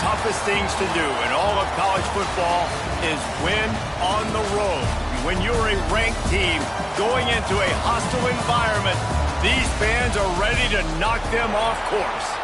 toughest things to do in all of college football is win on the road. When you're a ranked team going into a hostile environment, these fans are ready to knock them off course.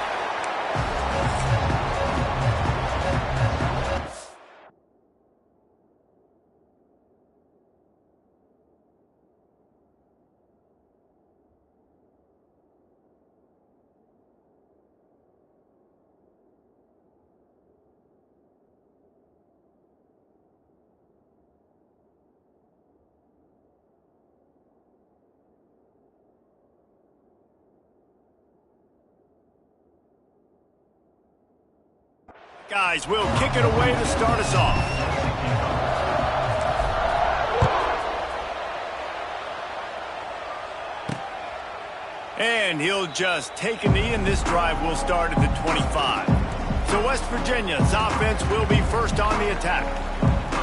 Guys, we'll kick it away to start us off. And he'll just take a knee, and this drive will start at the 25. So West Virginia's offense will be first on the attack.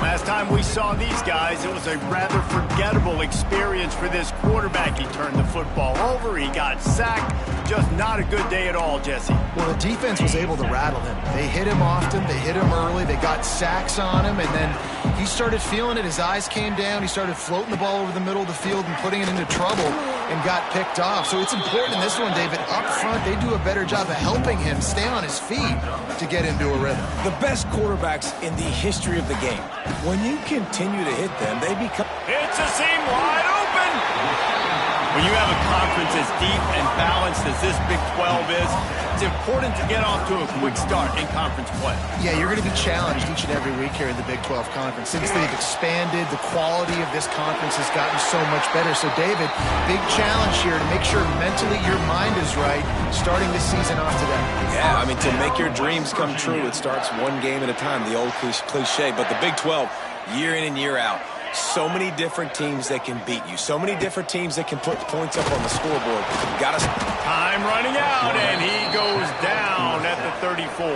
Last time we saw these guys, it was a rather forgettable experience for this quarterback. He turned the football over, he got sacked. Just not a good day at all, Jesse. Well, the defense was able to rattle him. They hit him often, they hit him early, they got sacks on him, and then he started feeling it. His eyes came down, he started floating the ball over the middle of the field and putting it into trouble and got picked off. So it's important in this one, David, up front, they do a better job of helping him stay on his feet to get into a rhythm. The best quarterbacks in the history of the game, when you continue to hit them, they become... It's a seam wide open! When you have a conference as deep and balanced as this Big 12 is, it's important to get off to a quick start in conference play. Yeah, you're going to be challenged each and every week here in the Big 12 Conference. Since they've expanded, the quality of this conference has gotten so much better. So, David, big challenge here to make sure mentally your mind is right starting this season off today. Yeah, I mean, to make your dreams come true, it starts one game at a time, the old cliche. But the Big 12, year in and year out, so many different teams that can beat you. So many different teams that can put points up on the scoreboard. Got us. Time running out, and he goes down at the 34.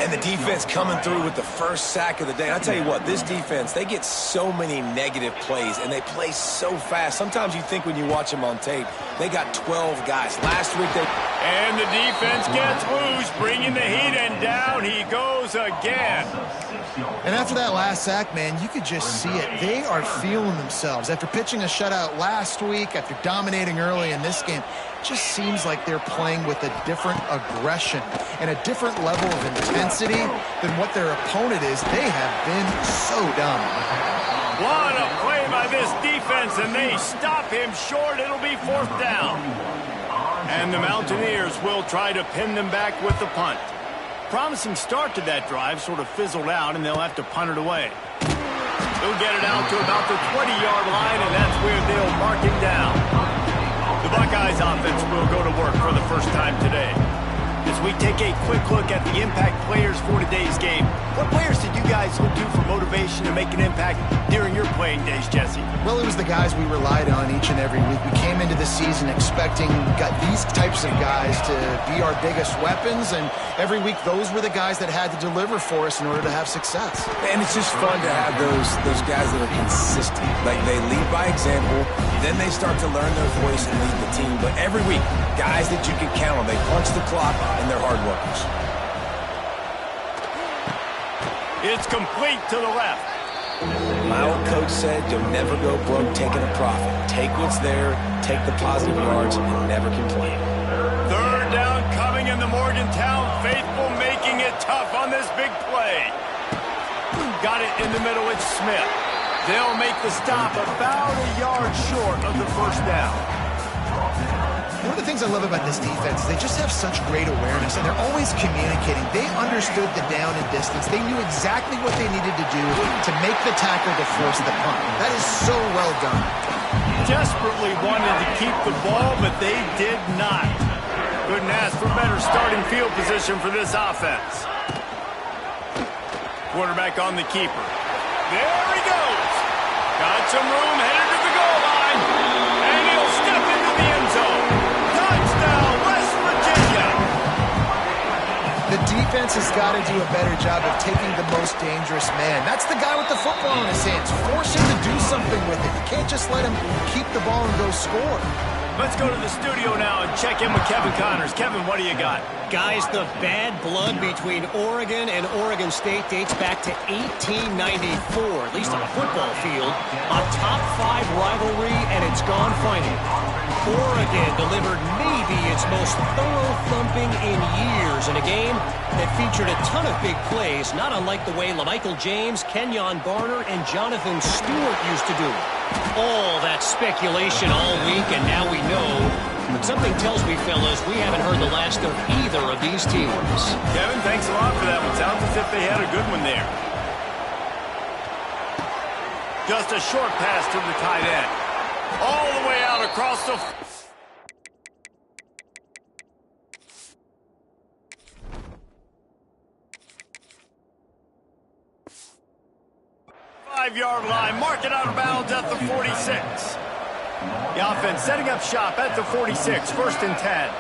And the defense coming through with the first sack of the day. And I tell you what, this defense, they get so many negative plays, and they play so fast. Sometimes you think when you watch them on tape, they got 12 guys. Last week they... And the defense gets loose, bringing the heat, and down he goes again. And after that last sack, man, you could just see it. They are feeling themselves. After pitching a shutout last week, after dominating early in this game, it just seems like they're playing with a different aggression and a different level of intensity than what their opponent is. They have been so dumb. What a play by this defense, and they stop him short. It'll be fourth down. And the Mountaineers will try to pin them back with the punt. Promising start to that drive, sort of fizzled out, and they'll have to punt it away. They'll get it out to about the 20-yard line, and that's where they'll mark him down. The Buckeyes offense will go to work for the first time today. As we take a quick look at the impact players for today's game, what players did you guys look to for motivation to make an impact during your playing days, Jesse? Well, it was the guys we relied on each and every week. We came into the season expecting these types of guys to be our biggest weapons, and every week those were the guys that had to deliver for us in order to have success. And it's just fun to have those guys that are consistent. Like, they lead by example, then they start to learn their voice and lead the team. But every week, guys that you can count on, they punch the clock, and they're hard workers. It's complete to the left. My old coach said, you'll never go broke taking a profit. Take what's there, take the positive yards, and never complain. Third down coming in the Morgantown faithful, making it tough on this big play. Got it in the middle, it's Smith. They'll make the stop about a yard short of the first down. One of the things I love about this defense is they just have such great awareness, and they're always communicating. They understood the down and distance. They knew exactly what they needed to do to make the tackle to force the punt. That is so well done. Desperately wanted to keep the ball, but they did not. Couldn't ask for better starting field position for this offense. Quarterback on the keeper. There he goes. Got some room, headed to the goal line, and he'll step into the end zone. Touchdown, West Virginia. The defense has got to do a better job of taking the most dangerous man. That's the guy with the football in his hands. Force him to do something with it. You can't just let him keep the ball and go score. Let's go to the studio now and check in with Kevin Connors. Kevin, what do you got? Guys, the bad blood between Oregon and Oregon State dates back to 1894, at least on a football field. A top-5 rivalry, and it's gone final. Oregon delivered maybe its most thorough thumping in years in a game that featured a ton of big plays, not unlike the way LaMichael James, Kenyon Barner, and Jonathan Stewart used to do it. All that speculation all week, and now we know. But something tells me, fellas, we haven't heard the last of either of these teams. Kevin, thanks a lot for that one. Sounds as if they had a good one there. Just a short pass to the tight end. All the way out across the... 5-yard line. Mark it out of bounds at the 46. The offense setting up shop at the 46. 1st and 10.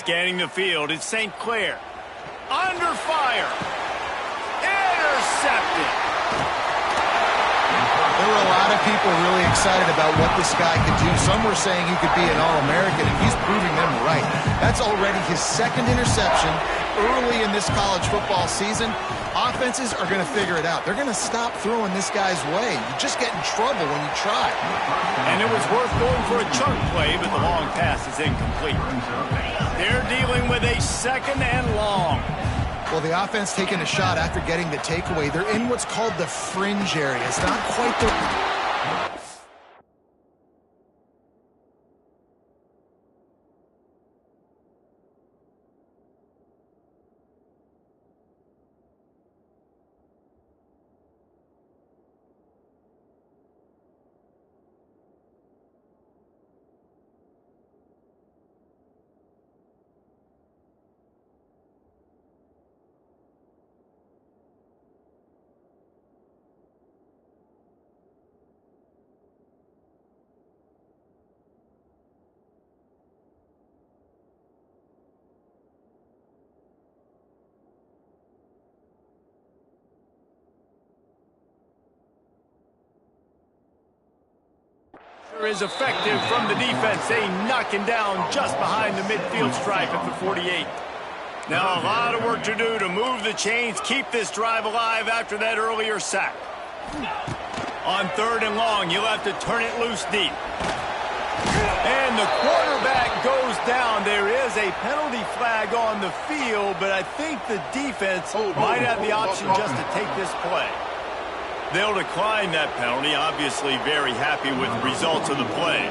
Scanning the field, it's St. Clair. Under fire. Intercepted. There were a lot of people really excited about what this guy could do. Some were saying he could be an All-American, and he's proving them right. That's already his 2nd interception early in this college football season. Offenses are going to figure it out. They're going to stop throwing this guy's way. You just get in trouble when you try. And it was worth going for a chunk play, but the long pass is incomplete. They're dealing with a 2nd and long. Well, the offense taking a shot after getting the takeaway. They're in what's called the fringe area. It's not quite the... is effective from the defense. They knock him down just behind the midfield stripe at the 48. Now a lot of work to do to move the chains, keep this drive alive after that earlier sack. On 3rd and long, you'll have to turn it loose deep. And the quarterback goes down. There is a penalty flag on the field, but I think the defense might have the option just to take this play. They'll decline that penalty, obviously very happy with the results of the play.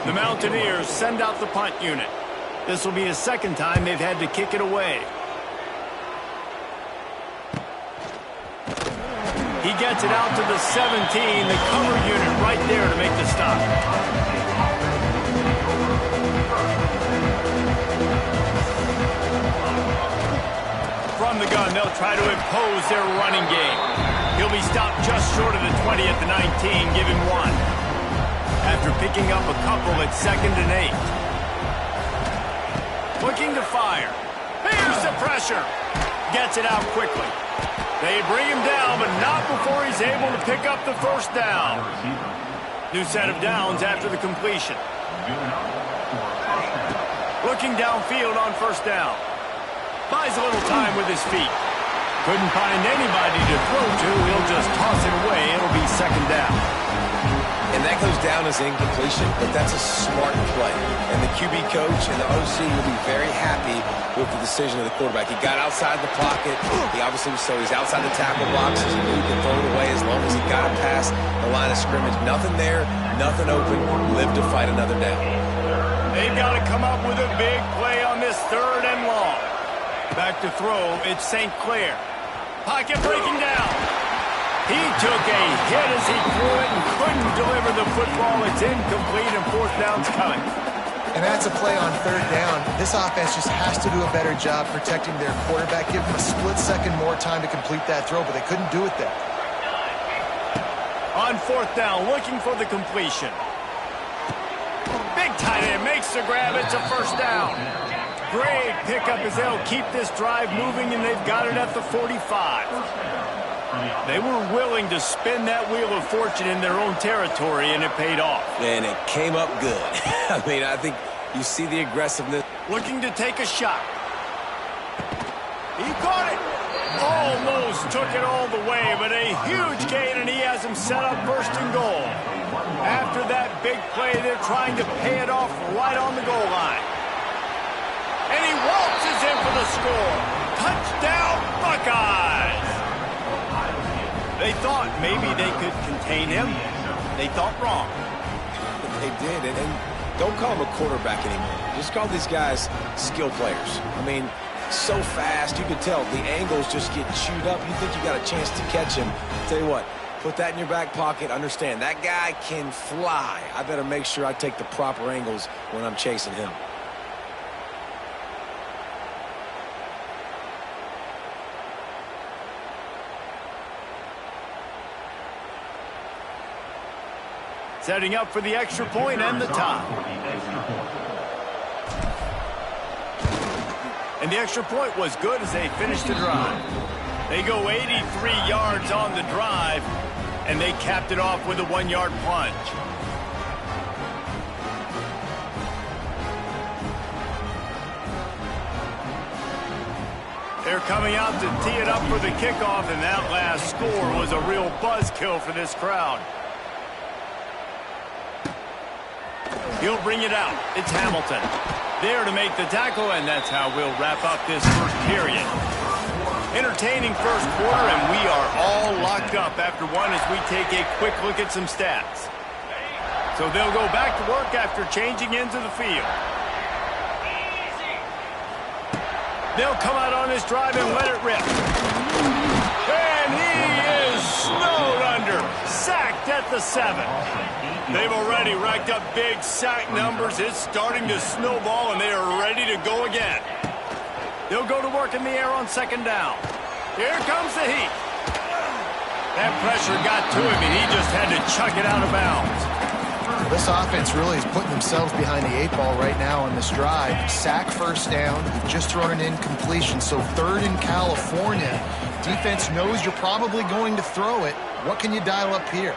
The Mountaineers send out the punt unit. This will be the second time they've had to kick it away. He gets it out to the 17, the cover unit right there to make the stop. From the gun, they'll try to impose their running game. He'll be stopped just short of the 20 at the 19, give him 1. After picking up a couple at 2nd and 8. Looking to fire. Here's the pressure. Gets it out quickly. They bring him down, but not before he's able to pick up the first down. New set of downs after the completion. Looking downfield on first down. Buys a little time with his feet. Couldn't find anybody to throw to. He'll just toss it away. It'll be 2nd down. And that goes down as incompletion, but that's a smart play. And the QB coach and the OC will be very happy with the decision of the quarterback. He got outside the pocket. He obviously so he's outside the tackle box. He knew he could throw it away as long as he got it past the line of scrimmage. Nothing there, nothing open. Live to fight another down. They've got to come up with a big play on this 3rd and long. Back to throw, it's St. Clair. Pocket breaking down. He took a hit as he threw it and couldn't deliver the football. It's incomplete and 4th down's coming. And that's a play on 3rd down. This offense just has to do a better job protecting their quarterback. Give him a split second more time to complete that throw, but they couldn't do it there. On 4th down, looking for the completion. Big tight end makes the grab. It's a first down. Great pickup as they'll keep this drive moving, and they've got it at the 45. They were willing to spin that wheel of fortune in their own territory, and it paid off. And it came up good. I mean, I think you see the aggressiveness. Looking to take a shot. He caught it. Almost took it all the way, but a huge gain, and he has him set up 1st and goal. After that big play, they're trying to pay it off right on the goal line. And he waltzes in for the score. Touchdown, Buckeyes! They thought maybe they could contain him. They thought wrong. They did, and don't call him a quarterback anymore. Just call these guys skill players. I mean, so fast, you could tell the angles just get chewed up. You think you got a chance to catch him. Tell you what, put that in your back pocket. Understand, that guy can fly. I better make sure I take the proper angles when I'm chasing him. Setting up for the extra point and the tie. And the extra point was good as they finished the drive. They go 83 yards on the drive, and they capped it off with a 1-yard plunge. They're coming out to tee it up for the kickoff, and that last score was a real buzzkill for this crowd. He'll bring it out. It's Hamilton. There to make the tackle, and that's how we'll wrap up this first period. Entertaining first quarter, and we are all locked up after one as we take a quick look at some stats. So they'll go back to work after changing into the field. They'll come out on this drive and let it rip. And he is snowed under. Sacked at the 7. They've already racked up big sack numbers. It's starting to snowball, and they are ready to go again. They'll go to work in the air on 2nd down. Here comes the heat. That pressure got to him, and he just had to chuck it out of bounds. This offense really is putting themselves behind the 8 ball right now on this drive. Sack first down. You've just thrown an incompletion, so 3rd in California. Defense knows you're probably going to throw it. What can you dial up here?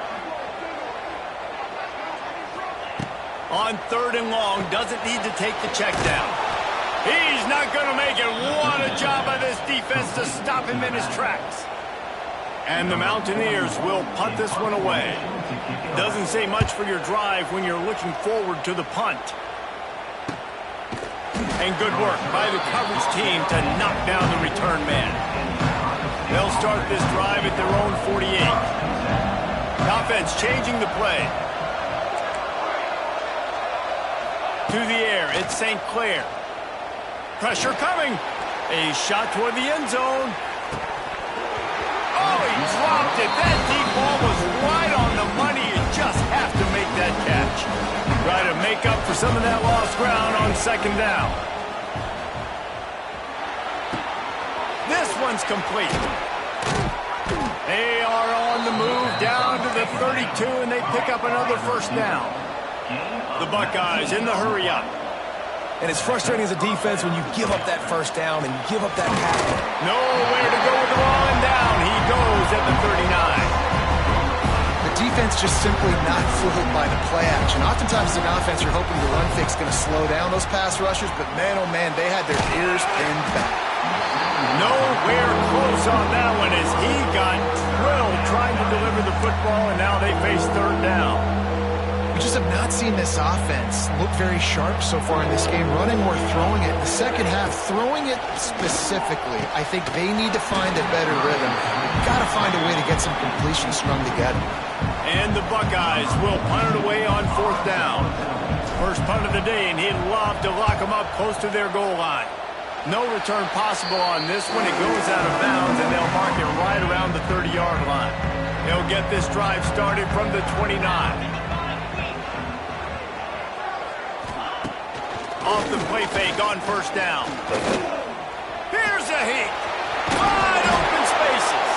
On 3rd and long, doesn't need to take the check down. He's not going to make it. What a job by this defense to stop him in his tracks. And the Mountaineers will punt this one away. Doesn't say much for your drive when you're looking forward to the punt. And good work by the coverage team to knock down the return man. They'll start this drive at their own 48. Offense changing the play. To the air, it's St. Clair. Pressure coming. A shot toward the end zone. Oh, he dropped it. That deep ball was right on the money. You just have to make that catch. Try to make up for some of that lost ground on 2nd down. This one's complete. They are on the move down to the 32, and they pick up another 1st down. The Buckeyes in the hurry up. And it's frustrating as a defense when you give up that 1st down and you give up that pass. Nowhere to go with the ball, and down he goes at the 39. The defense just simply not fooled by the play action. Oftentimes as an offense, you're hoping the run fake's going to slow down those pass rushers, but man, oh man, they had their ears pinned back. Nowhere close on that one as he got drilled trying to deliver the football, and now they face 3rd down. We just have not seen this offense look very sharp so far in this game, running or throwing it. In the second half, throwing it specifically, I think they need to find a better rhythm. They've got to find a way to get some completions strung together. And the Buckeyes will punt it away on 4th down. First punt of the day, and he'd love to lock them up close to their goal line. No return possible on this one. It goes out of bounds, and they'll mark it right around the 30-yard line. They'll get this drive started from the 29. Off the play fake on 1st down. Here's a heat. Wide open spaces.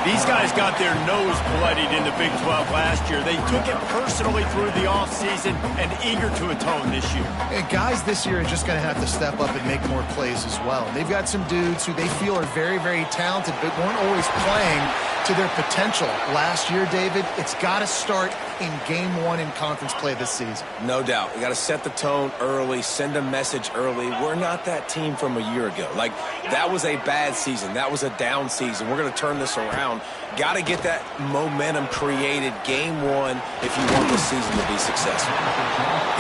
These guys got their nose bloodied in the Big 12 last year. They took it personally through the offseason and eager to atone this year. And guys this year are just going to have to step up and make more plays as well. They've got some dudes who they feel are very, very talented but weren't always playing to their potential. Last year, David, it's got to start in Game 1 in conference play this season. No doubt. You got to set the tone early, send a message early. We're not that team from a year ago. Like, that was a bad season. That was a down season. We're going to turn this around. Got to get that momentum created Game 1 if you want this season to be successful.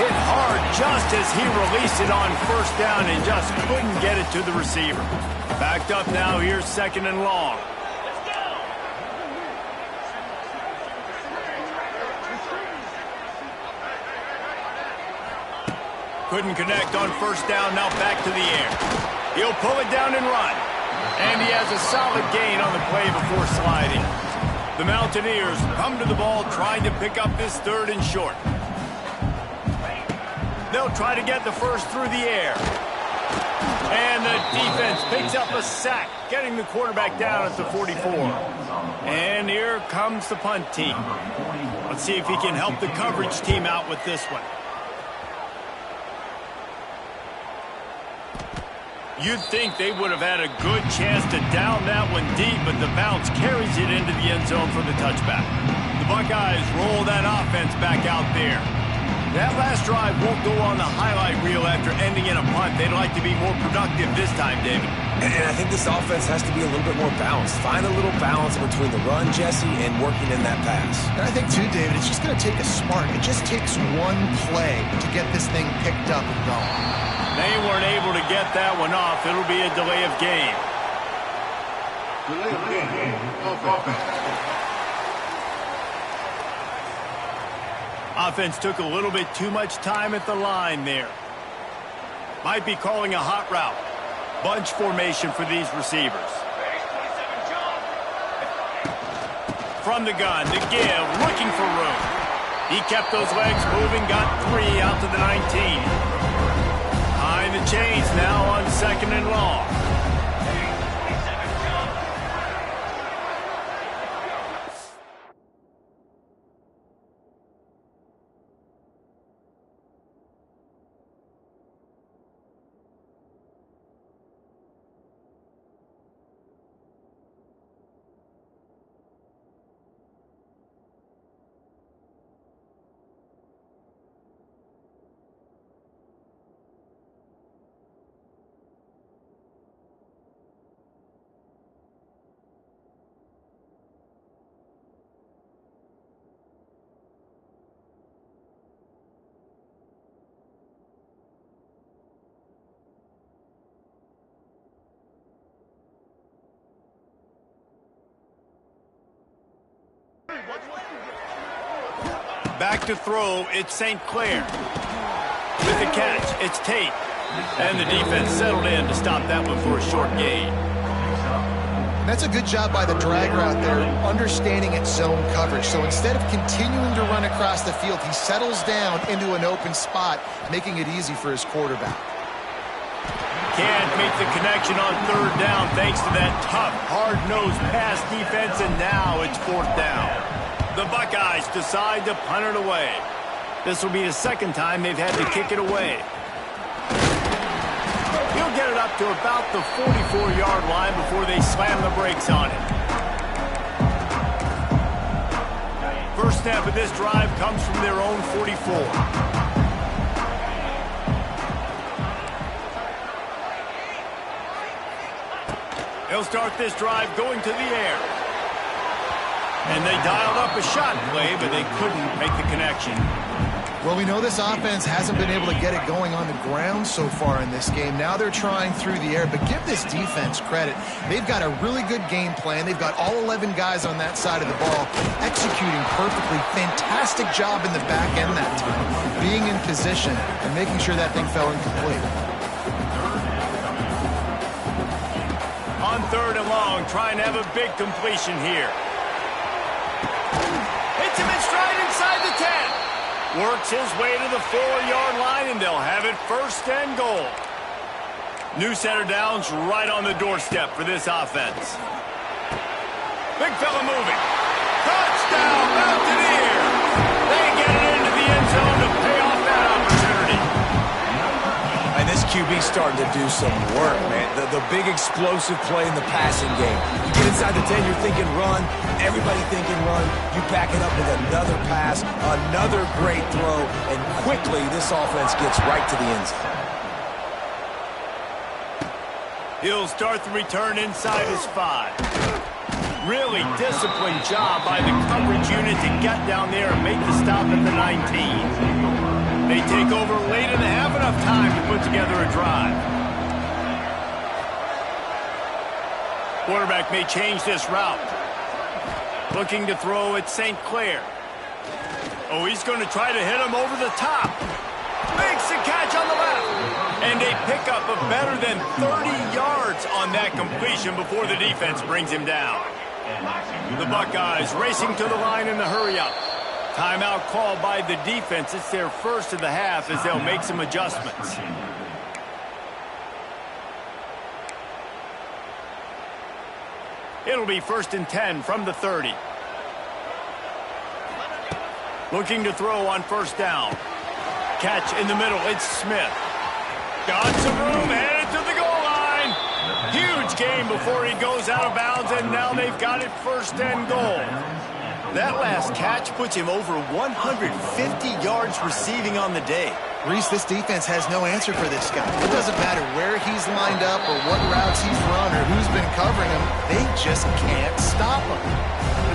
Hit hard just as he released it on 1st down and just couldn't get it to the receiver. Backed up now. Here's 2nd and long. Couldn't connect on 1st down, now back to the air. He'll pull it down and run. And he has a solid gain on the play before sliding. The Mountaineers come to the ball trying to pick up this 3rd and short. They'll try to get the 1st through the air. And the defense picks up a sack, getting the quarterback down at the 44. And here comes the punt team. Let's see if he can help the coverage team out with this one. You'd think they would have had a good chance to down that one deep, but the bounce carries it into the end zone for the touchback. The Buckeyes roll that offense back out there. That last drive won't go on the highlight reel after ending in a punt. They'd like to be more productive this time, David. And I think this offense has to be a little bit more balanced. Find a little balance between the run, Jesse, and working in that pass. And I think, too, David, it's just going to take a spark. It just takes one play to get this thing picked up and going. They weren't able to get that one off. It'll be a delay of game. Offense took a little bit too much time at the line there. Might be calling a hot route. Bunch formation for these receivers. From the gun, the give, looking for room. He kept those legs moving, got 3 out to the 19. Behind the chains now on 2nd and long. Back to throw, it's St. Clair. With the catch, it's Tate. And the defense settled in to stop that one for a short gain. And that's a good job by the drag route there, understanding its zone coverage. So instead of continuing to run across the field, he settles down into an open spot, making it easy for his quarterback. Can't make the connection on third down thanks to that tough, hard-nosed pass defense, and now it's fourth down. The Buckeyes decide to punt it away. This will be the second time they've had to kick it away. He'll get it up to about the 44-yard line before they slam the brakes on it. First snap of this drive comes from their own 44. They'll start this drive going to the air. And they dialed up a shot play, but they couldn't make the connection. Well, we know this offense hasn't been able to get it going on the ground so far in this game. Now they're trying through the air, but give this defense credit. They've got a really good game plan. They've got all 11 guys on that side of the ball executing perfectly. Fantastic job in the back end that time, being in position and making sure that thing fell incomplete. On third and long, trying to have a big completion here. Hits him in stride inside the 10. Works his way to the 4-yard line, and they'll have it first and goal. New center down's right on the doorstep for this offense. Big fella moving. Touchdown, Mountaineers! They get it into the end zone to pay off that opportunity. And this QB's starting to do some work, man. The big explosive play in the passing game. You get inside the 10, you're thinking run. Everybody thinking run. You back it up with another pass, another great throw, and quickly this offense gets right to the end zone. He'll start the return inside his 5. Really disciplined job by the coverage unit to get down there and make the stop at the 19. They take over late and have enough time to put together a drive. Quarterback may change this route. Looking to throw at St. Clair. Oh, he's going to try to hit him over the top. Makes the catch on the left. And a pickup of better than 30 yards on that completion before the defense brings him down. The Buckeyes racing to the line in the hurry-up. Timeout called by the defense. It's their first of the half as they'll make some adjustments. It'll be first and 10 from the 30. Looking to throw on first down. Catch in the middle. It's Smith. Got some room, headed to the goal line. Huge gain before he goes out of bounds, and now they've got it first and goal. That last catch puts him over 150 yards receiving on the day. Reese, this defense has no answer for this guy. It doesn't matter where he's lined up or what routes he's run or who's been covering him. They just can't stop him.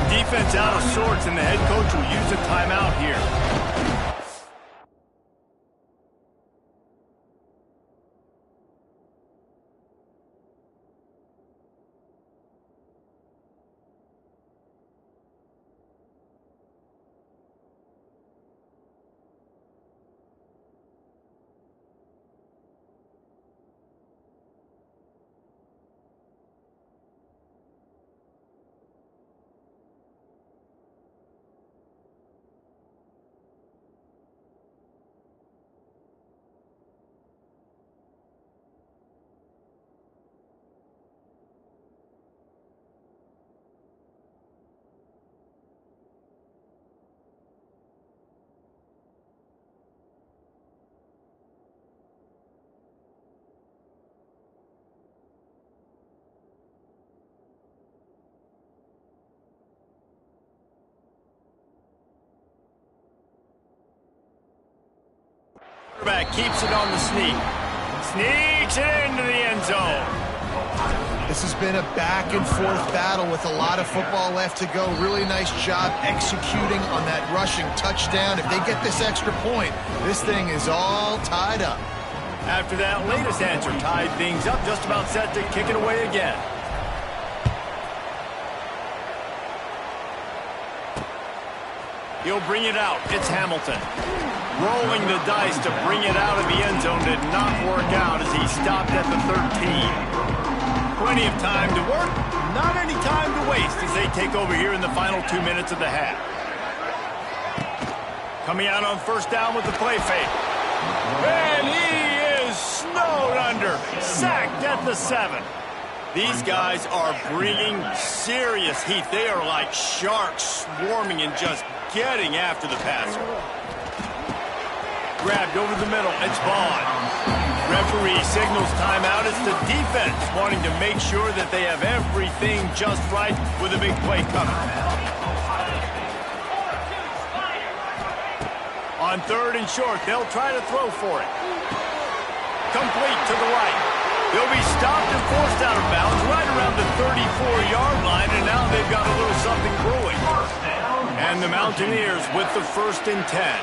The defense out of sorts, and the head coach will use a timeout here. Quarterback keeps it on the sneak. Sneaks it into the end zone. This has been a back-and-forth battle with a lot of football left to go. Really nice job executing on that rushing touchdown. If they get this extra point, this thing is all tied up. After that latest answer tied things up, just about set to kick it away again. He'll bring it out. It's Hamilton. Rolling the dice to bring it out of the end zone did not work out as he stopped at the 13. Plenty of time to work, not any time to waste as they take over here in the final 2 minutes of the half. Coming out on first down with the play fake. And he is snowed under, sacked at the 7. These guys are bringing serious heat. They are like sharks swarming and just getting after the passer. Grabbed over the middle. It's Vaughn. Referee signals timeout. It's the defense wanting to make sure that they have everything just right with a big play coming. On 3rd and short, they'll try to throw for it. Complete to the right. They'll be stopped and forced out of bounds right around the 34-yard line, and now they've got a little something brewing. And the Mountaineers with the 1st and 10.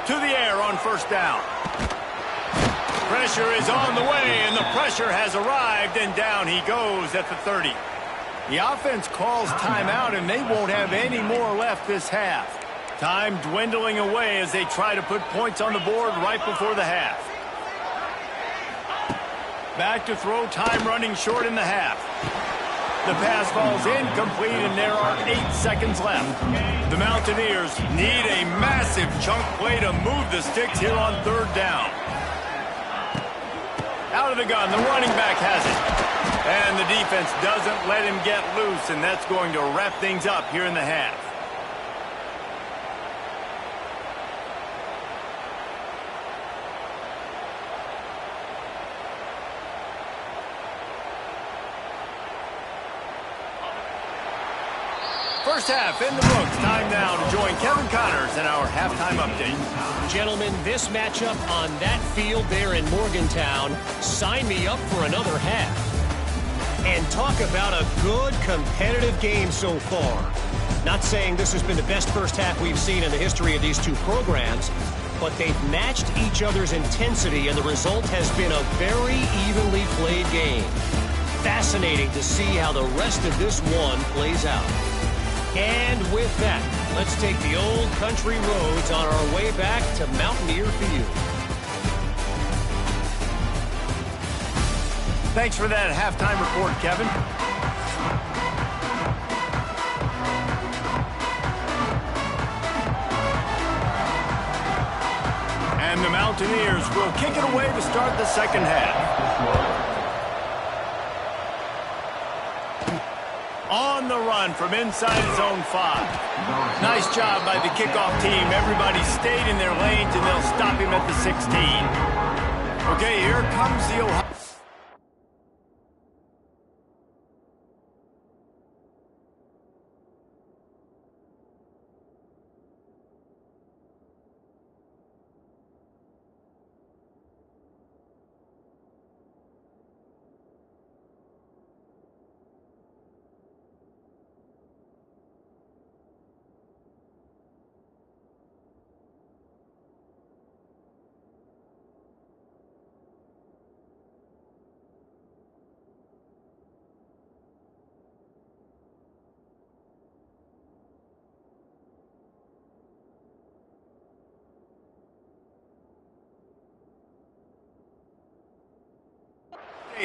To the air on first down. Pressure is on the way, and the pressure has arrived, and down he goes at the 30. The offense calls timeout, and they won't have any more left this half. Time dwindling away as they try to put points on the board right before the half. Back to throw, time running short in the half. The pass falls incomplete, and there are 8 seconds left. The Mountaineers need a massive chunk play to move the sticks here on 3rd down. Out of the gun, the running back has it. And the defense doesn't let him get loose, and that's going to wrap things up here in the half. First half in the books. Time now to join Kevin Connors in our halftime update. Gentlemen, this matchup on that field there in Morgantown, sign me up for another half. And talk about a good competitive game so far. Not saying this has been the best first half we've seen in the history of these two programs, but they've matched each other's intensity, and the result has been a very evenly played game. Fascinating to see how the rest of this one plays out. And with that, let's take the old country roads on our way back to Mountaineer Field. Thanks for that halftime report, Kevin. And the Mountaineers will kick it away to start the second half. On the run from inside his own 5. Nice job by the kickoff team. Everybody stayed in their lanes, and they'll stop him at the 16. Okay, here comes the Ohio.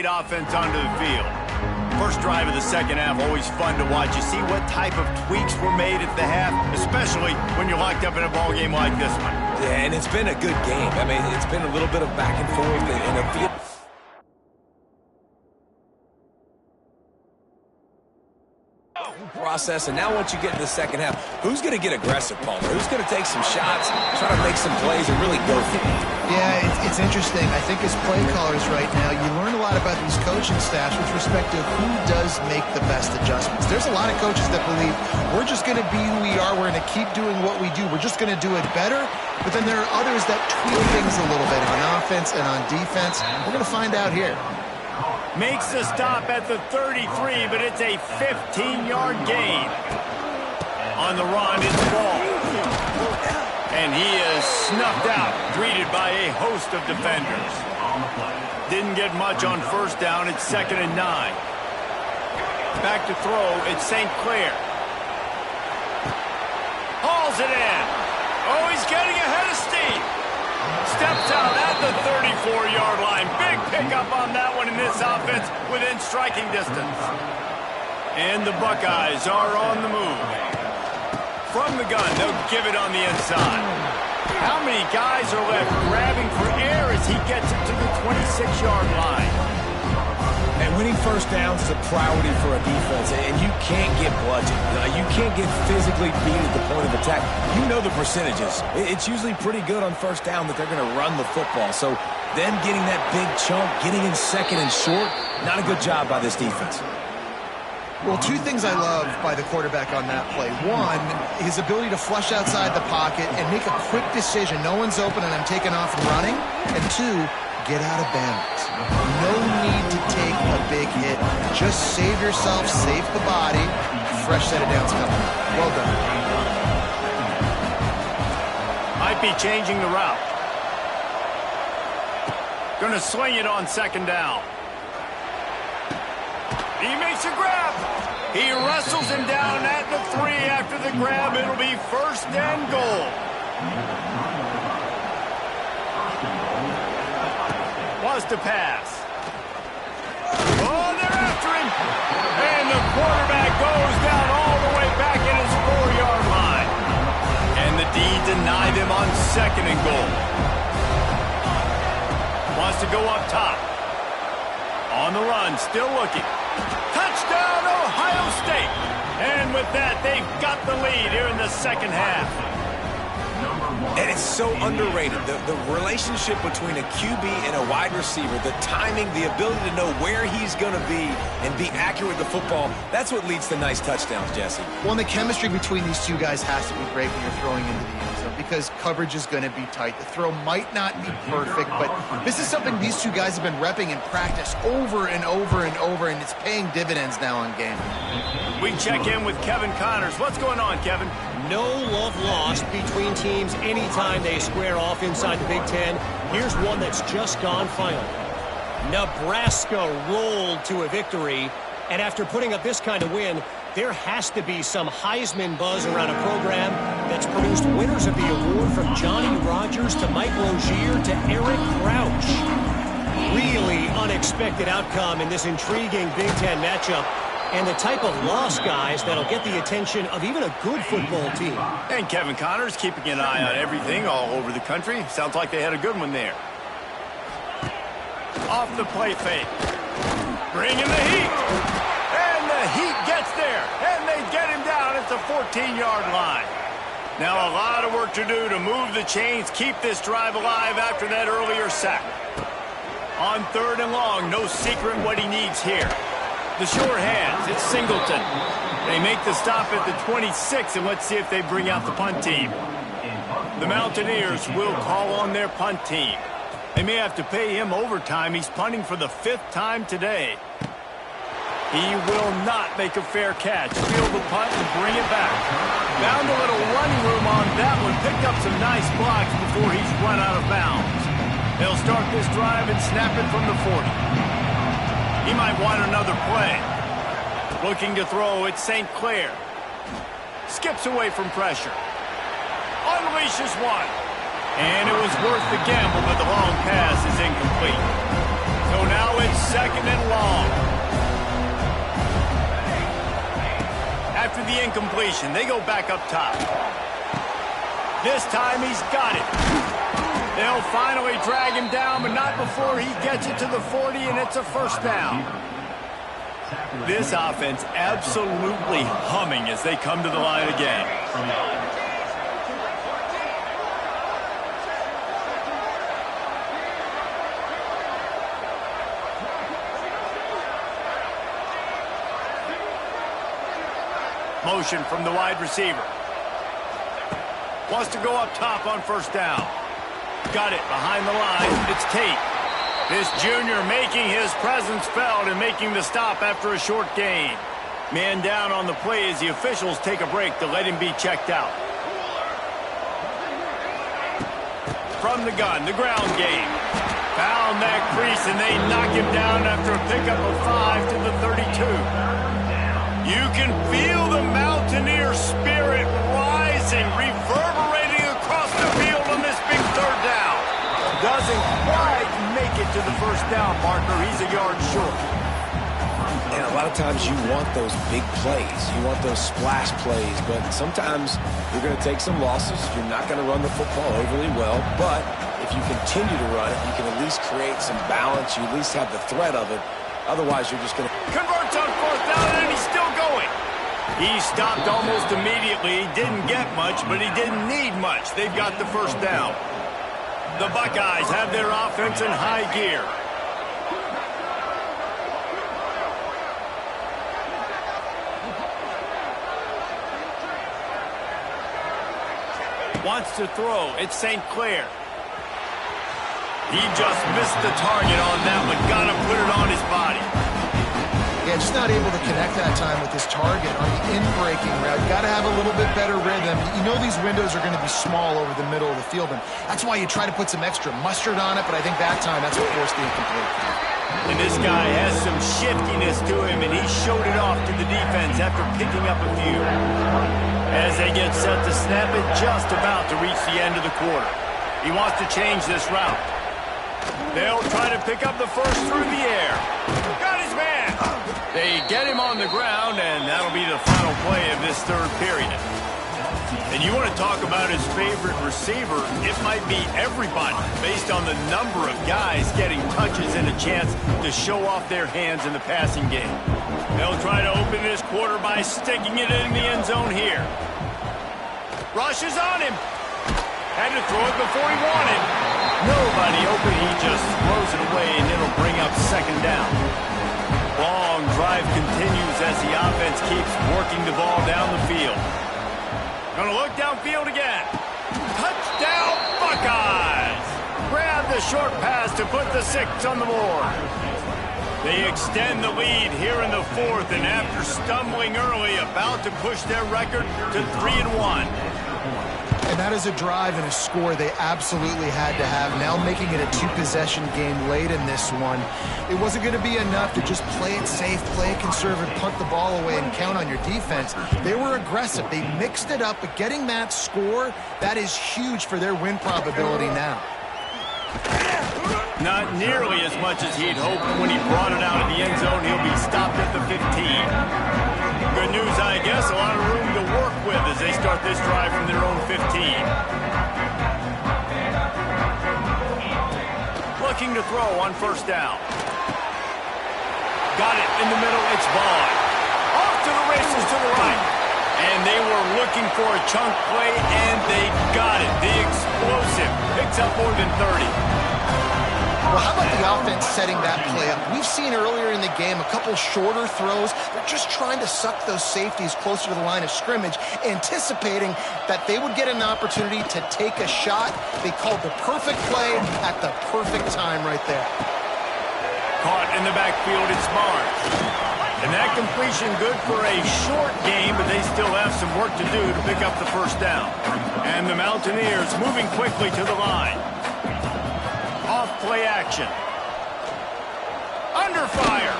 Offense onto the field. First drive of the second half, always fun to watch. You see what type of tweaks were made at the half, especially when you're locked up in a ball game like this one. Yeah, and it's been a good game. I mean, it's been a little bit of back and forth, and a field process, and now once you get in the second half, who's going to get aggressive, Palmer? Who's going to take some shots, try to make some plays, and really go for it? Yeah, it's interesting. I think as play callers right now, you learn a lot about these coaching staffs with respect to who does make the best adjustments. There's a lot of coaches that believe we're just going to be who we are. We're going to keep doing what we do. We're just going to do it better. But then there are others that tweak things a little bit on offense and on defense. We're going to find out here. Makes the stop at the 33, but it's a 15-yard gain. On the run, it's Ball. And he is snuffed out, greeted by a host of defenders. Didn't get much on first down. It's 2nd and 9. Back to throw. It's St. Clair. Hauls drills it in. Oh, he's getting ahead of steam. Steps out at the 34-yard line. Big pickup on that one in this offense within striking distance. And the Buckeyes are on the move. From the gun, they'll give it on the inside. How many guys are left grabbing for air as he gets it to the 26-yard line? And winning first downs is a priority for a defense, and you can't get bludgeoned. You can't get physically beat at the point of attack. You know the percentages. It's usually pretty good on first down that they're going to run the football. So them getting that big chunk, getting in second and short, not a good job by this defense. Well, two things I love by the quarterback on that play. One, his ability to flush outside the pocket and make a quick decision. No one's open and I'm taking off and running. And two, get out of bounds. No need to take a big hit. Just save yourself, save the body. Fresh set of downs coming. Well done. Might be changing the route. Gonna swing it on second down. He makes a grab. He wrestles him down at the 3 after the grab. It'll be first and goal. Was to pass. Oh, they're after him. And the quarterback goes down all the way back at his 4-yard line. And the D denied him on second and goal. Wants to go up top. On the run, still looking. Touchdown, Ohio State. And with that, they've got the lead here in the second half. And it's so underrated. The relationship between a QB and a wide receiver, the timing, the ability to know where he's going to be and be accurate with the football, that's what leads to nice touchdowns, Jesse. Well, and the chemistry between these two guys has to be great when you're throwing into the end zone because coverage is going to be tight. The throw might not be perfect, but this is something these two guys have been repping in practice over and over and over, and it's paying dividends now on game. We check in with Kevin Connors. What's going on, Kevin? No love lost between teams anytime they square off inside the Big Ten. Here's one that's just gone final. Nebraska rolled to a victory, and after putting up this kind of win, there has to be some Heisman buzz around a program that's produced winners of the award from Johnny Rodgers to Mike Rozier to Eric Crouch. Really unexpected outcome in this intriguing Big Ten matchup. And the type of loss, guys, that'll get the attention of even a good football team. And Kevin Connors keeping an eye on everything all over the country. Sounds like they had a good one there. Off the play fake. Bringing the heat. And the heat gets there. And they get him down at the 14-yard line. Now a lot of work to do to move the chains, keep this drive alive after that earlier sack. On 3rd and long, no secret what he needs here. The sure hands, it's Singleton. They make the stop at the 26, and let's see if they bring out the punt team. The Mountaineers will call on their punt team. They may have to pay him overtime. He's punting for the 5th time today. He will not make a fair catch. Field the punt and bring it back. Found a little running room on that one. Picked up some nice blocks before he's run out of bounds. They'll start this drive and snap it from the 40. He might want another play. Looking to throw, it's St. Clair. Skips away from pressure. Unleashes one. And it was worth the gamble, but the long pass is incomplete. So now it's 2nd and long. After the incompletion, they go back up top. This time he's got it. They'll finally drag him down, but not before he gets it to the 40, and it's a first down. This offense absolutely humming as they come to the line again. Motion from the wide receiver. Wants to go up top on first down. Got it behind the line. It's Tate. This junior making his presence felt and making the stop after a short gain. Man down on the play as the officials take a break to let him be checked out. From the gun, the ground game. Found that crease and they knock him down after a pickup of 5 to the 32. You can feel the Mountaineer spirit rise blessing reverberating across the field on this big third down. Doesn't quite make it to the first down marker. He's a yard short. And a lot of times you want those big plays. You want those splash plays. But sometimes you're going to take some losses. You're not going to run the football overly well. But if you continue to run it, you can at least create some balance. You at least have the threat of it. Otherwise, you're just going to... Converts on fourth down, and he's still going. He stopped almost immediately. He didn't get much, but he didn't need much. They've got the first down. The Buckeyes have their offense in high gear. Wants to throw. It's St. Clair. He just missed the target on that one. Got to put it on his body. Yeah, just not able to connect that time with his target on the in-breaking route. Got to have a little bit better rhythm. You know these windows are going to be small over the middle of the field, and that's why you try to put some extra mustard on it, but I think that time that's what forced the incomplete. And this guy has some shiftiness to him, and he showed it off to the defense after picking up a few. As they get set to snap it, just about to reach the end of the quarter. He wants to change this route. They'll try to pick up the first through the air. Got his man. They get him on the ground, and that'll be the final play of this third period. And you want to talk about his favorite receiver, it might be everybody, based on the number of guys getting touches and a chance to show off their hands in the passing game. They'll try to open this quarter by sticking it in the end zone here. Rush is on him. Had to throw it before he wanted. Nobody open. He just throws it away, and it'll bring up second down. Long drive continues as the offense keeps working the ball down the field. Gonna look downfield again. Touchdown, Buckeyes! Grab the short pass to put the 6 on the board. They extend the lead here in the fourth, and after stumbling early, about to push their record to 3-1. And that is a drive and a score they absolutely had to have. Now making it a 2-possession game late in this one. It wasn't going to be enough to just play it safe, play it conservative, punt the ball away, and count on your defense. They were aggressive. They mixed it up, but getting that score, that is huge for their win probability now. Not nearly as much as he'd hoped when he brought it out of the end zone. He'll be stopped at the 15. Good news, I guess. A lot of room to work with as they start this drive from their own 15. Looking to throw on first down. Got it in the middle. It's Vaughn. Off to the races to the right. And they were looking for a chunk play, and they got it. The explosive picks up more than 30. Well, how about the offense setting that play up? We've seen earlier in the game a couple shorter throws. They're just trying to suck those safeties closer to the line of scrimmage, anticipating that they would get an opportunity to take a shot. They called the perfect play at the perfect time right there. Caught in the backfield, it's Barnes. And that completion good for a short game, but they still have some work to do to pick up the first down. And the Mountaineers moving quickly to the line. Off-play action. Under fire.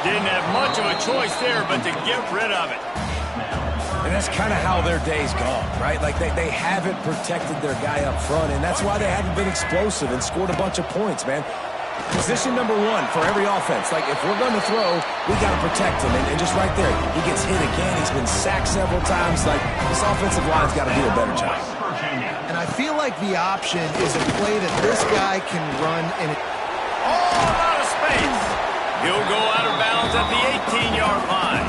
Didn't have much of a choice there, but to get rid of it. And that's kind of how their day's gone, right? Like they haven't protected their guy up front, and that's why they haven't been explosive and scored a bunch of points, man. Position number 1 for every offense. Like, if we're going to throw, we got to protect him. And just right there, he gets hit again. He's been sacked several times. Like, this offensive line's got to do a better job. And I feel like the option is a play that this guy can run in. All out of space. He'll go out of bounds at the 18-yard line.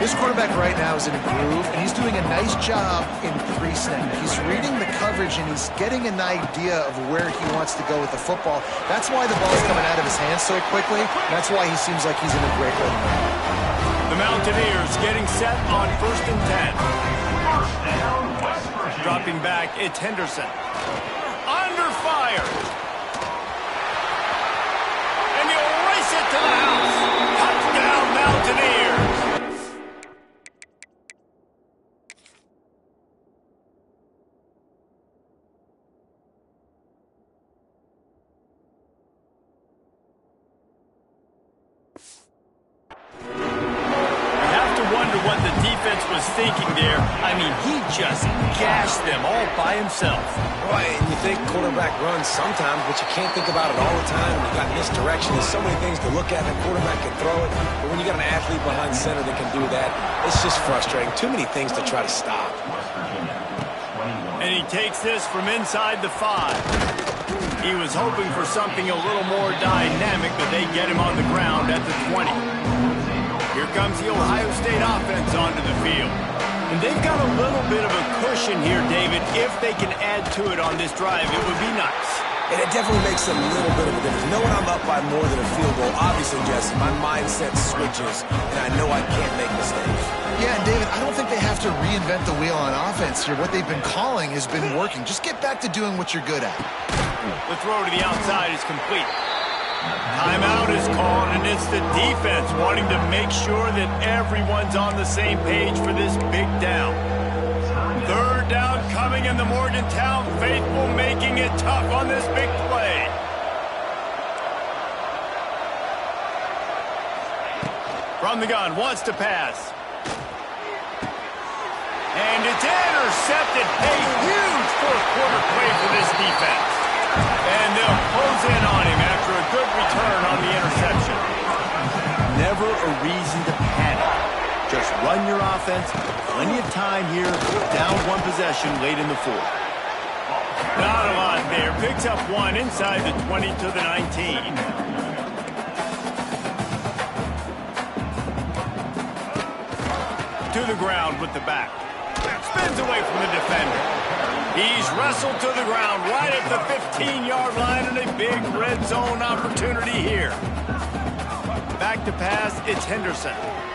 This quarterback right now is in a groove, and he's doing a nice job in pre-snap. He's reading the coverage, and he's getting an idea of where he wants to go with the football. That's why the ball's coming out of his hands so quickly. That's why he seems like he's in a great rhythm. The Mountaineers getting set on 1st and 10. Dropping back, it's Henderson. Under fire. And he'll race it to the house. Touchdown, Mountaineers. What the defense was thinking there. I mean, he just gashed them all by himself. Right, and you think quarterback runs sometimes, but you can't think about it all the time. You got misdirection. There's so many things to look at. The quarterback can throw it, but when you got an athlete behind center that can do that, it's just frustrating. Too many things to try to stop. And he takes this from inside the 5. He was hoping for something a little more dynamic, but they get him on the ground at the 20. Here comes the Ohio State offense onto the field. And they've got a little bit of a cushion here, David. If they can add to it on this drive, it would be nice. And it definitely makes a little bit of a difference. Knowing I'm up by more than a field goal, obviously, Jesse, my mindset switches, and I know I can't make mistakes. Yeah, and David, I don't think they have to reinvent the wheel on offense here. What they've been calling has been working. Just get back to doing what you're good at. The throw to the outside is complete. Timeout is called, and it's the defense wanting to make sure that everyone's on the same page for this big down. Third down coming, in the Morgantown faithful making it tough on this big play. From the gun, wants to pass. And it's intercepted. A huge fourth-quarter play for this defense. And they'll close in on him after a good return on the interception. Never a reason to panic. Just run your offense. Plenty of time here. Down one possession late in the 4th. Not a lot there. Picks up one inside the 20 to the 19. To the ground with the back. Spins away from the defender. He's wrestled to the ground right at the 15-yard line, and a big red zone opportunity here. Back to pass, it's Henderson.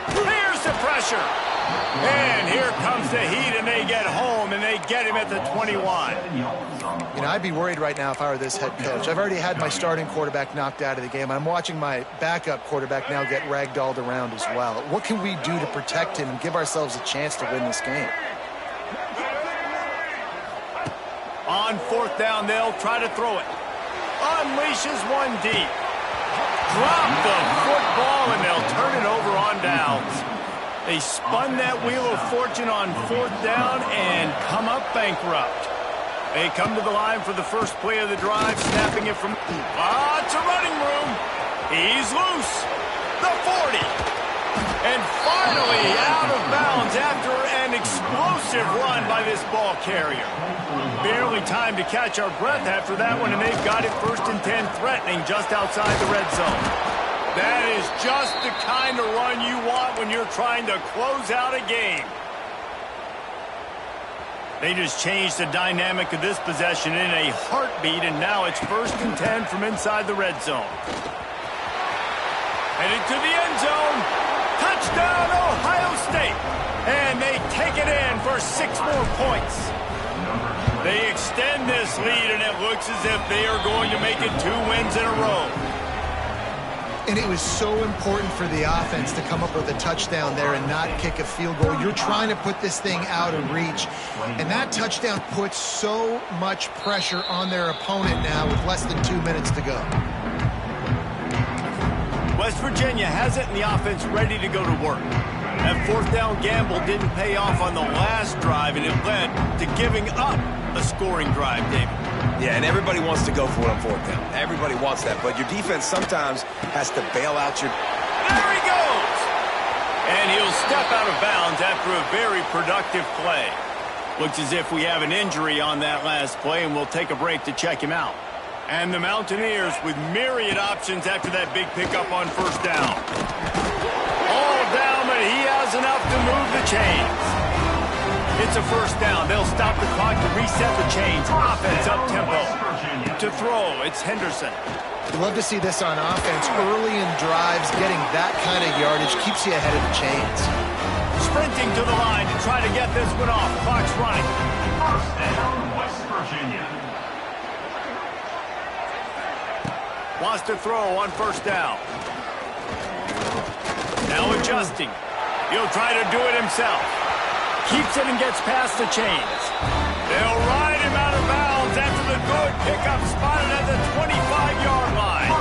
Here's the pressure. And here comes the heat, and they get home, and they get him at the 21. You know, I'd be worried right now if I were this head coach. I've already had my starting quarterback knocked out of the game. I'm watching my backup quarterback now get ragdolled around as well. What can we do to protect him and give ourselves a chance to win this game? On 4th down, they'll try to throw it. Unleashes one deep. Drop the football, and they'll turn it over on downs. They spun that wheel of fortune on 4th down and come up bankrupt. They come to the line for the first play of the drive, snapping it from... it's a running room. He's loose. The 40. And finally out of bounds after an explosive run by this ball carrier. Barely time to catch our breath after that one, and they've got it 1st and 10, threatening just outside the red zone. That is just the kind of run you want when you're trying to close out a game. They just changed the dynamic of this possession in a heartbeat, and now it's 1st and 10 from inside the red zone. Headed to the end zone. Touchdown, Ohio State. And they take it in for 6 more points. They extend this lead, and it looks as if they are going to make it 2 wins in a row. And it was so important for the offense to come up with a touchdown there and not kick a field goal. You're trying to put this thing out of reach. And that touchdown puts so much pressure on their opponent now with less than 2 minutes to go. West Virginia has it, and the offense ready to go to work. That 4th down gamble didn't pay off on the last drive, and it led to giving up a scoring drive, David. Yeah, and everybody wants to go for it on 4th down. Everybody wants that, but your defense sometimes has to bail out your... There he goes! And he'll step out of bounds after a very productive play. Looks as if we have an injury on that last play, and we'll take a break to check him out. And the Mountaineers with myriad options after that big pickup on 1st down. All down, but he has enough to move the chains. It's a 1st down. They'll stop the clock to reset the chains. Offense up tempo. To throw, it's Henderson. You love to see this on offense. Early in drives, getting that kind of yardage keeps you ahead of the chains. Sprinting to the line to try to get this one off. Clock's running. 1st down, West Virginia. Wants to throw on 1st down. Now adjusting. He'll try to do it himself. Keeps it and gets past the chains. They'll ride him out of bounds after the good pickup spotted at the 25-yard line.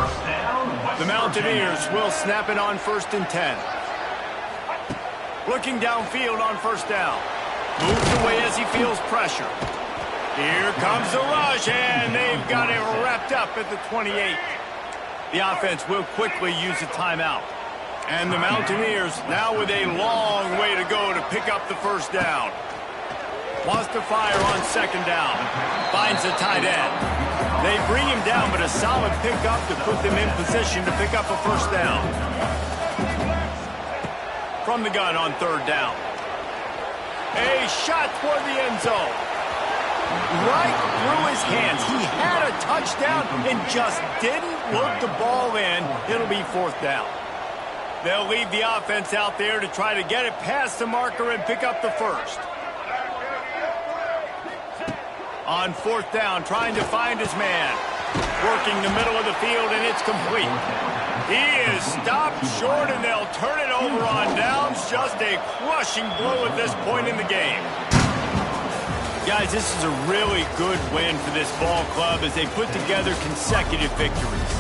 The Mountaineers will snap it on 1st and 10. Looking downfield on first down. Moves away as he feels pressure. Here comes the rush, and they've got it wrapped up at the 28. The offense will quickly use a timeout. And the Mountaineers now with a long way to go to pick up the first down. Wants to fire on second down. Finds the tight end. They bring him down, but a solid pickup to put them in position to pick up a first down. From the gun on third down. A shot toward the end zone. Right through his hands. He had a touchdown and just didn't look the ball in. It'll be fourth down. They'll leave the offense out there to try to get it past the marker and pick up the first. On fourth down, trying to find his man. Working the middle of the field, and it's complete. He is stopped short, and they'll turn it over on downs. Just a crushing blow at this point in the game. Guys, this is a really good win for this ball club as they put together consecutive victories.